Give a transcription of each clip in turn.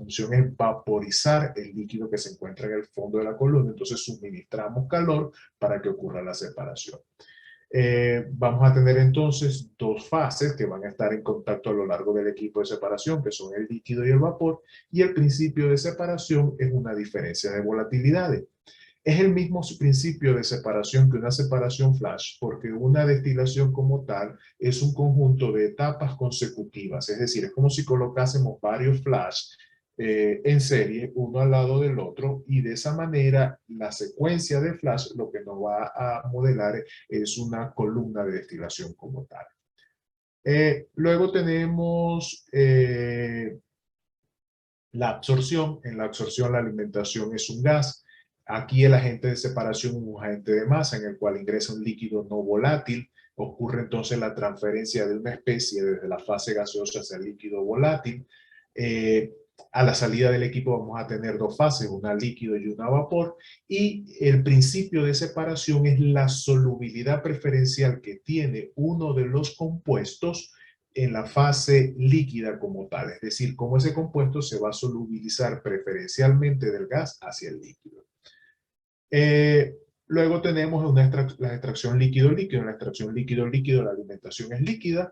función es vaporizar el líquido que se encuentra en el fondo de la columna, entonces suministramos calor para que ocurra la separación. Vamos a tener entonces dos fases que van a estar en contacto a lo largo del equipo de separación, que son el líquido y el vapor, y el principio de separación es una diferencia de volatilidades. Es el mismo principio de separación que una separación flash, porque una destilación como tal es un conjunto de etapas consecutivas, es decir, es como si colocásemos varios flash en serie, uno al lado del otro, y de esa manera la secuencia de flash lo que nos va a modelar es una columna de destilación como tal. Luego tenemos la absorción. En la absorción la alimentación es un gas. Aquí el agente de separación es un agente de masa en el cual ingresa un líquido no volátil. Ocurre entonces la transferencia de una especie desde la fase gaseosa hacia el líquido volátil. A la salida del equipo vamos a tener dos fases, una líquido y una vapor, y el principio de separación es la solubilidad preferencial que tiene uno de los compuestos en la fase líquida como tal, es decir, cómo ese compuesto se va a solubilizar preferencialmente del gas hacia el líquido. Luego tenemos la extracción líquido-líquido. En la extracción líquido-líquido la alimentación es líquida,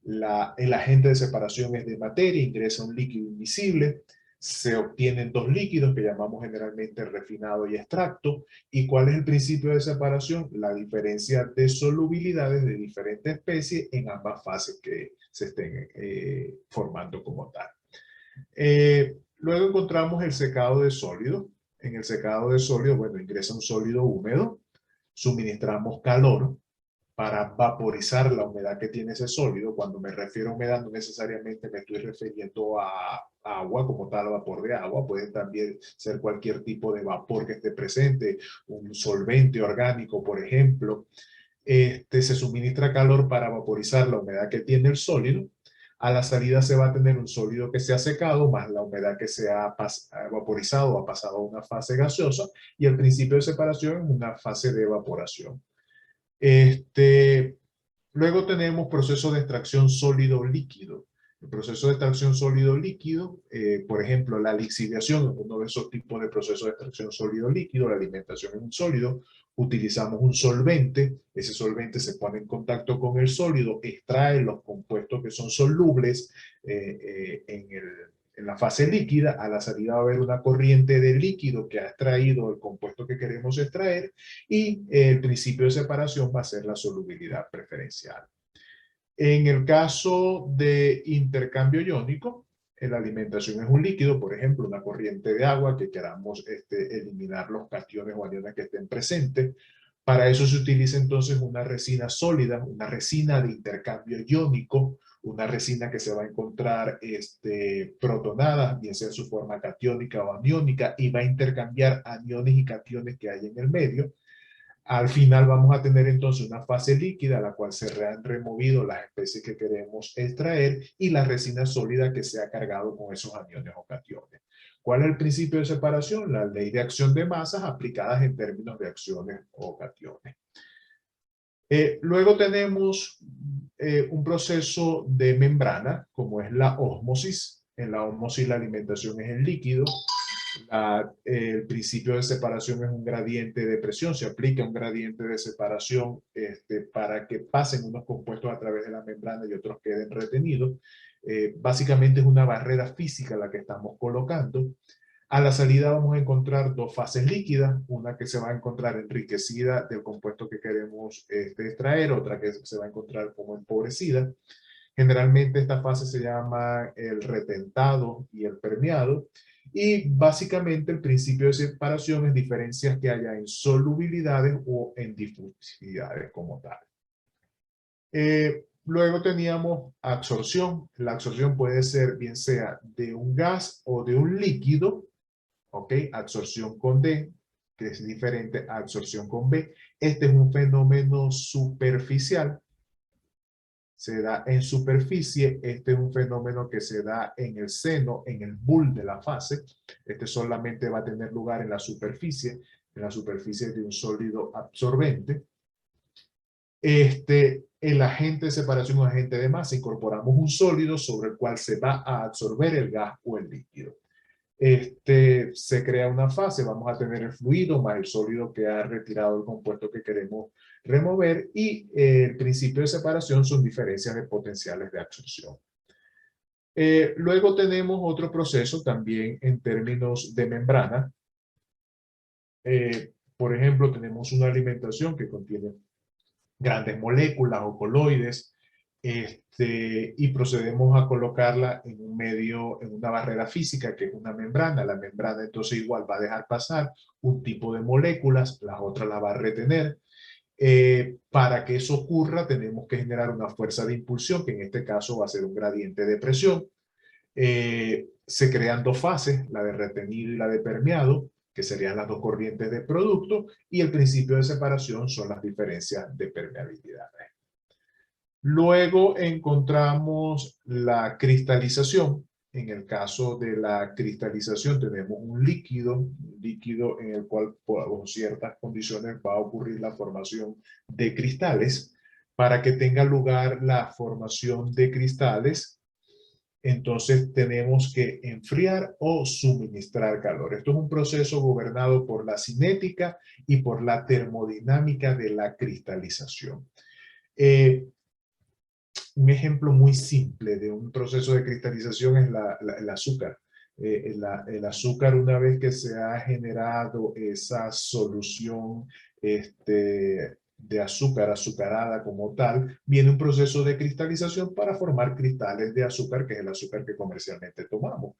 el agente de separación es de materia, ingresa un líquido invisible, se obtienen dos líquidos que llamamos generalmente refinado y extracto. ¿Y cuál es el principio de separación? La diferencia de solubilidades de diferentes especies en ambas fases que se estén formando como tal. Luego encontramos el secado de sólidos. En el secado de sólidos, bueno, ingresa un sólido húmedo, suministramos calor para vaporizar la humedad que tiene ese sólido. Cuando me refiero a humedad, no necesariamente me estoy refiriendo a agua como tal, vapor de agua. Puede también ser cualquier tipo de vapor que esté presente, un solvente orgánico, por ejemplo. Se suministra calor para vaporizar la humedad que tiene el sólido. A la salida se va a tener un sólido que se ha secado, más la humedad que se ha vaporizado, ha pasado a una fase gaseosa, y el principio de separación es una fase de evaporación. Luego tenemos proceso de extracción sólido-líquido. El proceso de extracción sólido-líquido, por ejemplo, la lixiviación, uno de esos tipos de procesos de extracción sólido-líquido, la alimentación es un sólido, utilizamos un solvente, ese solvente se pone en contacto con el sólido, extrae los compuestos que son solubles en la fase líquida. A la salida va a haber una corriente de líquido que ha extraído el compuesto que queremos extraer, y el principio de separación va a ser la solubilidad preferencial. En el caso de intercambio iónico, la alimentación es un líquido, por ejemplo, una corriente de agua que queramos eliminar los cationes o aniones que estén presentes. Para eso se utiliza entonces una resina sólida, una resina de intercambio iónico, una resina que se va a encontrar protonada, bien sea en su forma catiónica o aniónica, y va a intercambiar aniones y cationes que hay en el medio. Al final vamos a tener entonces una fase líquida, a la cual se han removido las especies que queremos extraer, y la resina sólida que se ha cargado con esos aniones o cationes. ¿Cuál es el principio de separación? La ley de acción de masas aplicadas en términos de acciones o cationes. Luego tenemos un proceso de membrana, como es la ósmosis. En la ósmosis la alimentación es el líquido. El principio de separación es un gradiente de presión. Se aplica un gradiente de separación para que pasen unos compuestos a través de la membrana y otros queden retenidos. Básicamente es una barrera física la que estamos colocando. A la salida vamos a encontrar dos fases líquidas, una que se va a encontrar enriquecida del compuesto que queremos extraer, otra que se va a encontrar como empobrecida. Generalmente esta fase se llama el retentado y el permeado, y básicamente el principio de separación es diferencias que haya en solubilidades o en difusividades como tal. Luego teníamos absorción. La absorción puede ser bien sea de un gas o de un líquido. ¿Ok? Absorción con D, que es diferente a absorción con B. Este es un fenómeno superficial. Se da en superficie. Este es un fenómeno que se da en el seno, en el bulb de la fase. Este solamente va a tener lugar en la superficie de un sólido absorbente. El agente de separación es un agente de masa. Incorporamos un sólido sobre el cual se va a absorber el gas o el líquido. se crea una fase, vamos a tener el fluido más el sólido que ha retirado el compuesto que queremos remover y el principio de separación son diferencias de potenciales de absorción. Luego tenemos otro proceso también en términos de membrana. Por ejemplo, tenemos una alimentación que contiene grandes moléculas o coloides, y procedemos a colocarla en un medio, en una barrera física que es una membrana. La membrana entonces igual va a dejar pasar un tipo de moléculas, las otras las va a retener. Para que eso ocurra tenemos que generar una fuerza de impulsión, que en este caso va a ser un gradiente de presión. Se crean dos fases, la de retenido y la de permeado, que serían las dos corrientes de producto, y el principio de separación son las diferencias de permeabilidad. Luego encontramos la cristalización. En el caso de la cristalización tenemos un líquido en el cual por ciertas condiciones va a ocurrir la formación de cristales. Para que tenga lugar la formación de cristales, entonces tenemos que enfriar o suministrar calor. Esto es un proceso gobernado por la cinética y por la termodinámica de la cristalización. Un ejemplo muy simple de un proceso de cristalización es el azúcar. El azúcar, una vez que se ha generado esa solución de azúcar azucarada como tal, viene un proceso de cristalización para formar cristales de azúcar, que es el azúcar que comercialmente tomamos.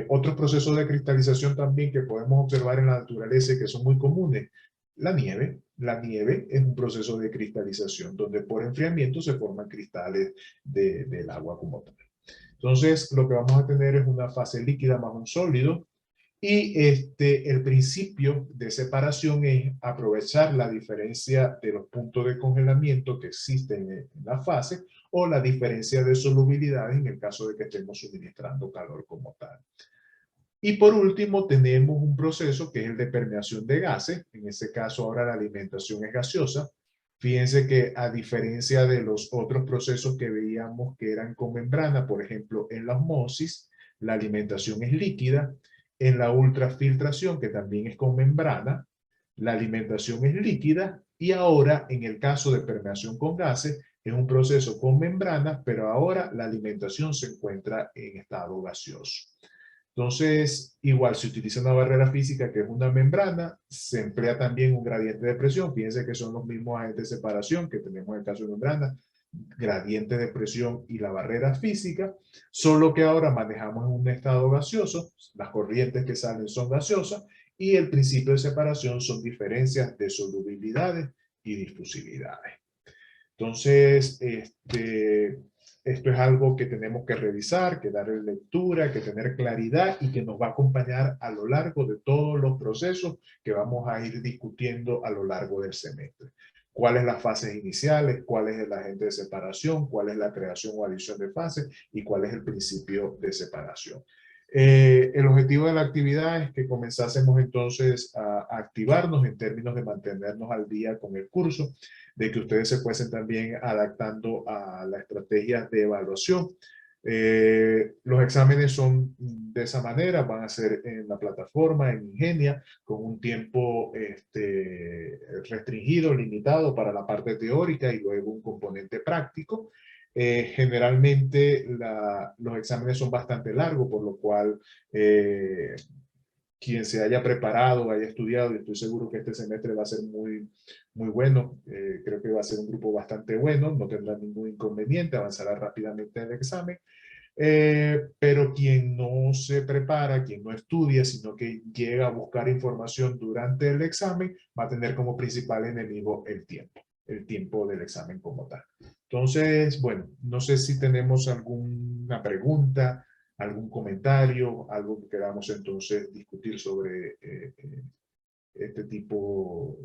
Otros procesos de cristalización también que podemos observar en la naturaleza y que son muy comunes. La nieve. La nieve es un proceso de cristalización donde por enfriamiento se forman cristales del agua como tal. Entonces, lo que vamos a tener es una fase líquida más un sólido y el principio de separación es aprovechar la diferencia de los puntos de congelamiento que existen en la fase o la diferencia de solubilidad en el caso de que estemos suministrando calor como tal. Y por último tenemos un proceso que es el de permeación de gases. En este caso ahora la alimentación es gaseosa. Fíjense que a diferencia de los otros procesos que veíamos que eran con membrana, por ejemplo en la osmosis, la alimentación es líquida. En la ultrafiltración, que también es con membrana, la alimentación es líquida. Y ahora en el caso de permeación con gases, es un proceso con membrana, pero ahora la alimentación se encuentra en estado gaseoso. Entonces, igual se utiliza una barrera física que es una membrana, se emplea también un gradiente de presión, fíjense que son los mismos agentes de separación que tenemos en el caso de membrana, gradiente de presión y la barrera física, solo que ahora manejamos en un estado gaseoso, las corrientes que salen son gaseosas y el principio de separación son diferencias de solubilidades y difusividades. Entonces, esto es algo que tenemos que revisar, que darle lectura, que tener claridad y que nos va a acompañar a lo largo de todos los procesos que vamos a ir discutiendo a lo largo del semestre. ¿Cuáles las fases iniciales? ¿Cuál es el agente de separación? ¿Cuál es la creación o adición de fases? ¿Y cuál es el principio de separación? El objetivo de la actividad es que comenzásemos entonces a activarnos en términos de mantenernos al día con el curso, de que ustedes se fuesen también adaptando a las estrategias de evaluación. Los exámenes son de esa manera, van a ser en la plataforma, en Ingenia, con un tiempo restringido, limitado para la parte teórica y luego un componente práctico. Generalmente los exámenes son bastante largos, por lo cual quien se haya preparado, haya estudiado, y estoy seguro que este semestre va a ser muy bueno. Creo que va a ser un grupo bastante bueno, no tendrá ningún inconveniente, avanzará rápidamente en el examen. Pero quien no se prepara, quien no estudia, sino que llega a buscar información durante el examen, va a tener como principal enemigo el tiempo del examen como tal. Entonces, bueno, no sé si tenemos alguna pregunta, algún comentario, algo que queramos entonces discutir sobre este tipo,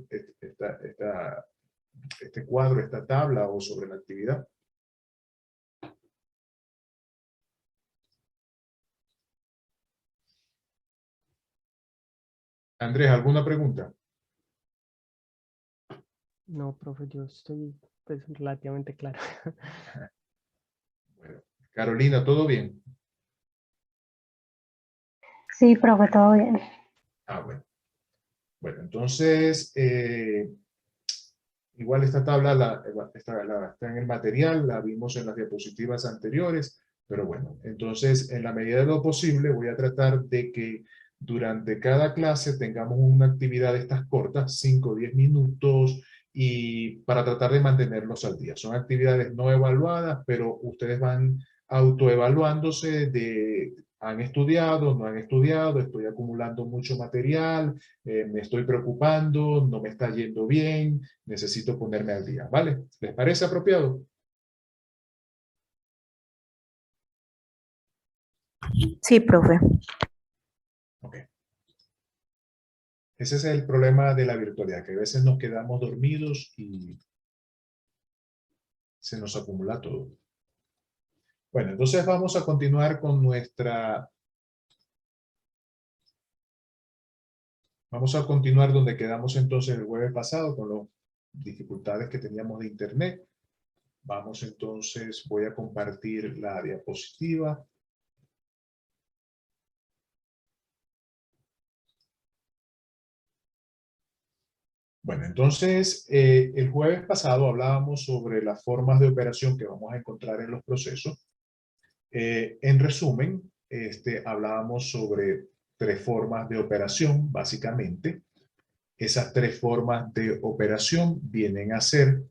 este cuadro, esta tabla o sobre la actividad. Andrés, ¿alguna pregunta? No, profe, yo estoy pues relativamente claro. Bueno, Carolina, ¿todo bien? Sí, profe, todo bien. Ah, bueno. Bueno, entonces, igual esta tabla está en el material, la vimos en las diapositivas anteriores, pero bueno, entonces en la medida de lo posible voy a tratar de que durante cada clase tengamos una actividad de estas cortas, 5 o 10 minutos, y para tratar de mantenerlos al día. Son actividades no evaluadas, pero ustedes van autoevaluándose de han estudiado, no han estudiado, estoy acumulando mucho material, me estoy preocupando, no me está yendo bien, necesito ponerme al día, ¿vale? ¿Les parece apropiado? Sí, profe. Ok. Ese es el problema de la virtualidad, que a veces nos quedamos dormidos y se nos acumula todo. Bueno, entonces vamos a continuar con Vamos a continuar donde quedamos entonces el jueves pasado con las dificultades que teníamos de internet. Vamos entonces, voy a compartir la diapositiva. Bueno, entonces, el jueves pasado hablábamos sobre las formas de operación que vamos a encontrar en los procesos. En resumen, hablábamos sobre 3 formas de operación, básicamente. Esas 3 formas de operación vienen a ser